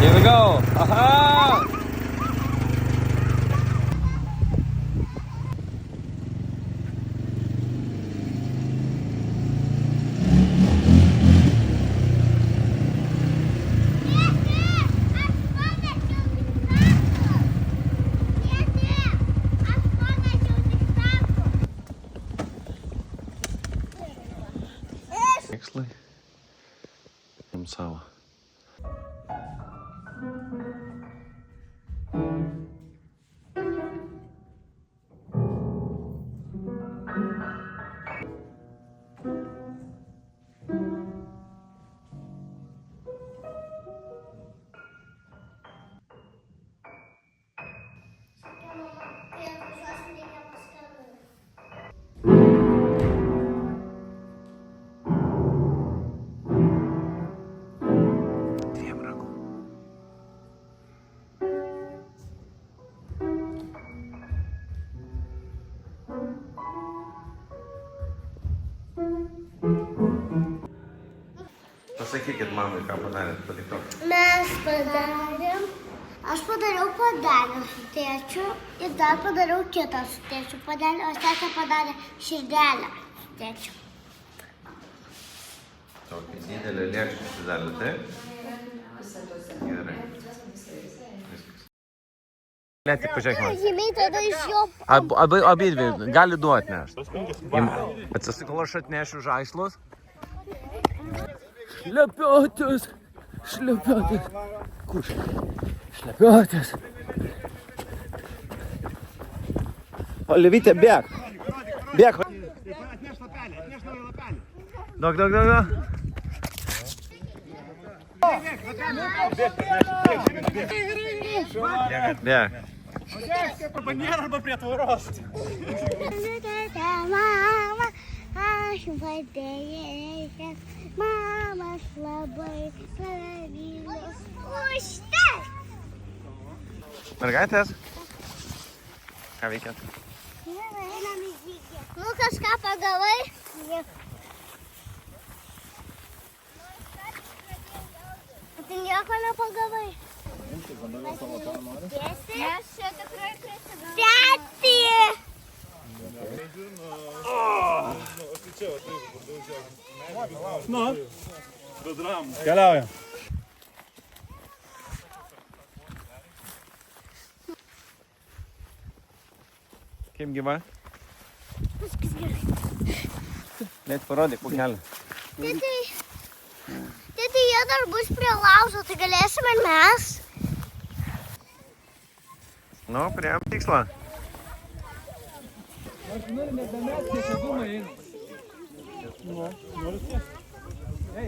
Here we go. Aha! Actually, I'm sour. Pasakykit mamai, ką padarėt, patiktok. Mes padarėm, aš padariau padelį su tėčiu ir dar padariau kitą su tėčiu padelį, o tėčia padarė širdelę su tėčiu. Tokį didelį lėkštą širdelę, taip? Gerai. Viskas. Tik pažiūrėk man. Žymiai tada iš jo... Abidvi, gali du atnešt. Atsisakau, aš atnešiu žaislus. Šlepiotės, šlepiotės. Kuš? Šlepiotės. Olivytė, bėg. Bėg. Atneš lapelį, atneš naują lapelį. Daug. Bėg. Pabanėra arba prie tvoros. Mama, aš padėjau, mama, aš labai myliu. Užtai! Mergaitės? Ką veikėt? Nu, kažką pagavai? Tu nieko nepagavai? Mes čia tikrai prisigavome. Tėti! Nu, bedram. Keliaujam. Kaip gyva? Viskas gerai. Net parodyk po kelią. Tėti, jie dar bus prie laužo, tai galėsime ir mes. Nu, priėjom tikslą. Aš noriu nebemest, kiek dūmai eina. Nu, noriu tiek. Ei.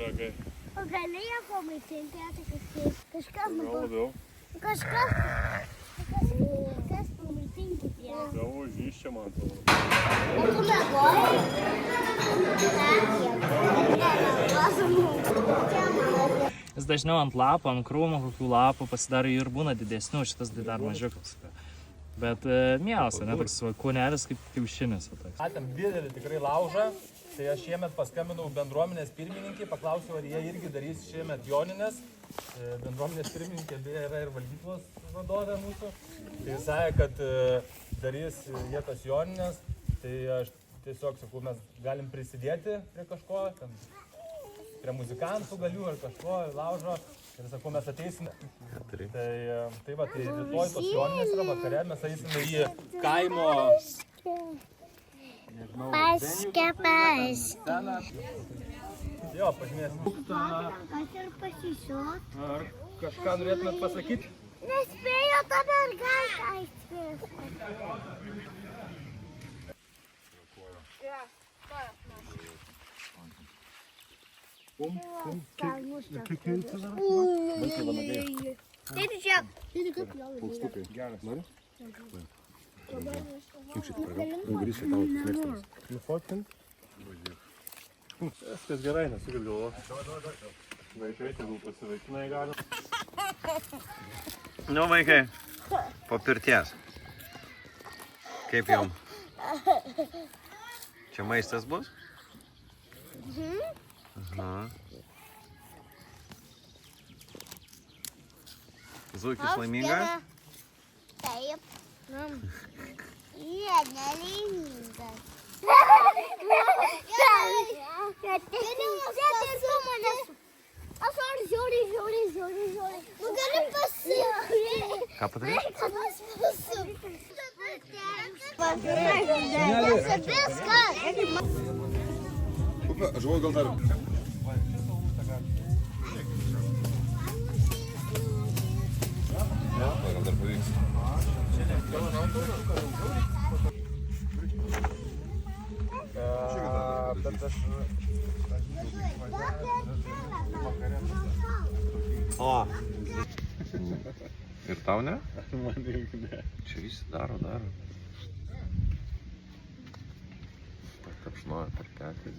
Ragai. O gali ją pamaitinti, kažkas Labiau. Kažkas pamaitinkit ją. Gal užyščia man atrodo. O tu mėgojai? Jis dažniau ant lapo, ant krūmų kokių lapų pasidaro jų ir būna didesnių, šitas dar mažiukas. Bet mielas, ne, toks kūnelis kaip kiaušinis. Matėm didelį tikrai laužą, tai aš šiemet paskambinau bendruomenės pirmininkai, paklausiau, ar jie irgi darys šiemet joninės. Bendruomenės pirmininkė beje yra ir valdyklos vadovė mūsų. Tai jis sakė, kad darys jie tas joninės, tai aš tiesiog sakau, mes galim prisidėti prie kažko, ten, prie muzikantų galių ar kažko, laužo. Ir sakau, mes ateisime. Tai va, tai rytoj tos joninės yra vakare, mes eisime į kaimo... Paskepas. Jo, pažymėsim. Aš ir pasisiuot. Ar kažką norėtumėt pasakyti? Nespėjo tą mergaitę įspėti. Tėti, žiūrėk. Paukštukai. Geras. Nori? Kimšit pragal. Grįžti tavo mėgstamas. Nufotkint? Viskas gerai, nesukit galvo. Vaikai, tegul pasivaikinai galim. Nu, vaikai, po pirties. Kaip jum? Čia maistas bus? Aha. Zuikis laimingas? Taip. Jie nelaimingas. Aš noriu žiūri. Nu gali pasiūlyti. Ką padaryti? Aš galvoju, gal dar. Gal dar pavyks. Bet aš... O. Ir tau ne? Man irgi ne. Čia visi daro. Tapšnoja per petį.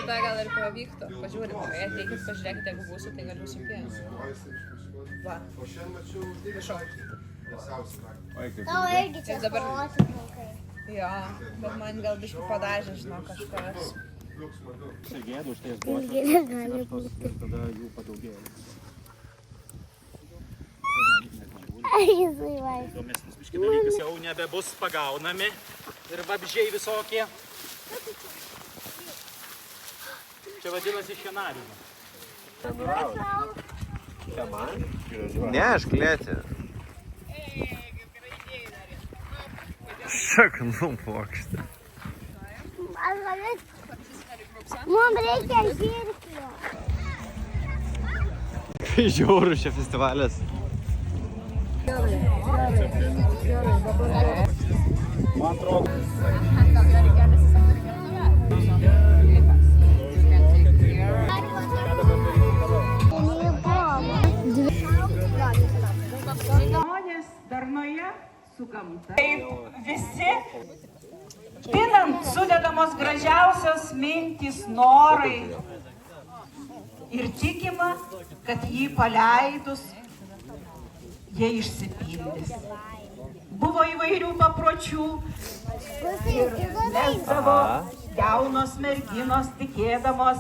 Tai gal ir pavyktų. Pažiūrėt, ateikit, pažiūrėkit, jeigu būsiu, tai galiu supėti. Va. Višau. Tau irgi čia spalvoti plaukai. Jo, bet man gal biškį padažė, žinau, kažkas. Gėdų už tais Gėlė gali būti. tada jų padaugėjo. Jisai vaikas. Įdomesnis biškį dalykas jau nebebus pagaunami ir vabžiai visokie. Čia vadinasi šienavimą. Ne, aš klėti. Šaknų plokštė. Mums reikia žirklio. Žiaurų šia festivalis. Man atrodo. Žmonės darnoje su gamta. Taip visi pinant sudedamos gražiausios mintys, norai ir tikima, kad jį paleidus jie išsipildys. Buvo įvairių papročių ir mesdavo jaunos merginos tikėdamos.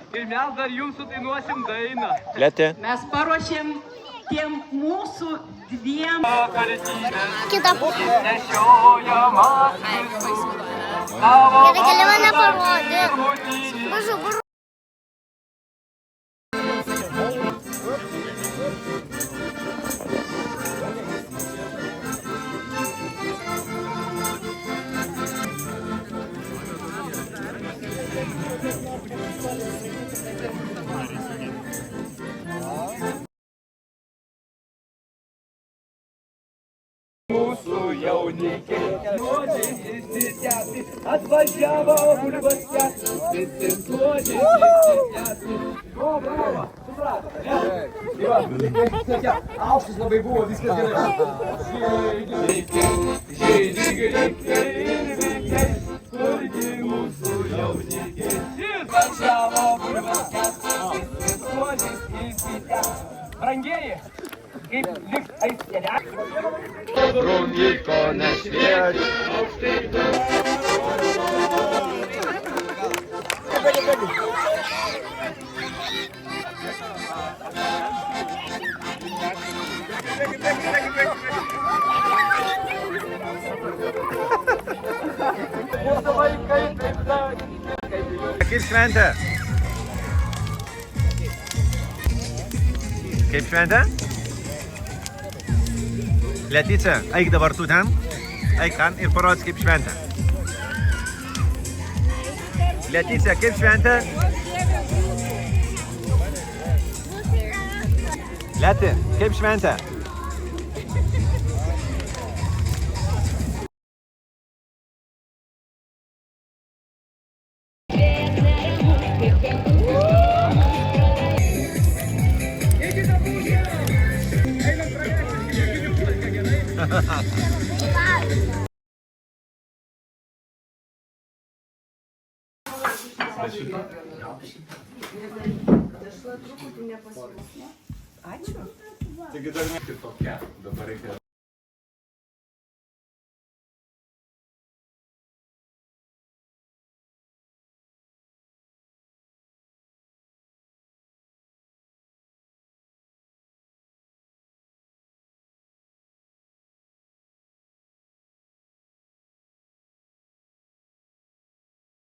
Ir mes dar jums sudainuosim dainą. Klėti. Mes paruošėm tiem mūsų dviem. Kita pusė. Nešiojamas Gerai, gali mane parodyti. Mažu, mūsų jaunikiai. Nuodžiai išsitęsi, atvažiavo bulvas kęsti, visi nuodžiai išsitęsi. O, bravo, suprato, ne? Aukštas labai buvo, viskas gerai. Žydikai, kurgi mūsų jaunikiai. Atvažiavo bulvas kęsti, visi nuodžiai išsitęsi. Brangieji, kaip likt aistėlė. Bruniko nešvieti, aukštai Kaip šventė? Kaip šventė? Leticia, eik dabar tu ten. Eik ten ir parodys kaip šventė. Leticia, kaip šventė? Leti, kaip šventė? Taigi dar ne kitokia. Dabar reikia